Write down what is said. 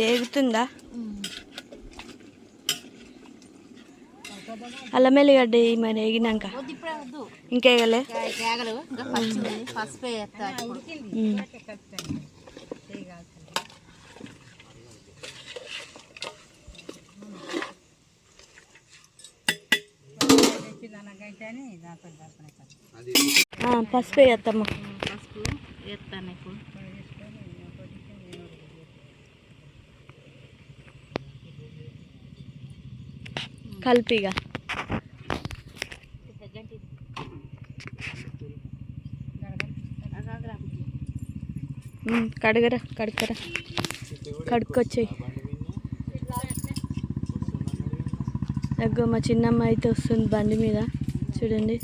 ఏగుతుందా? అల్లం ఎల్లిగడ్డ మరి ఏగినాక ఇంకేగలే పసుపు వేయత్తమ్మ. పసుపు వేస్తాను ఇప్పుడు. కలిపిగా కడుగరా కడుక్కొచ్చాయి. దగ్గర మా చిన్నమ్మ అయితే వస్తుంది బండి మీద చూడండి.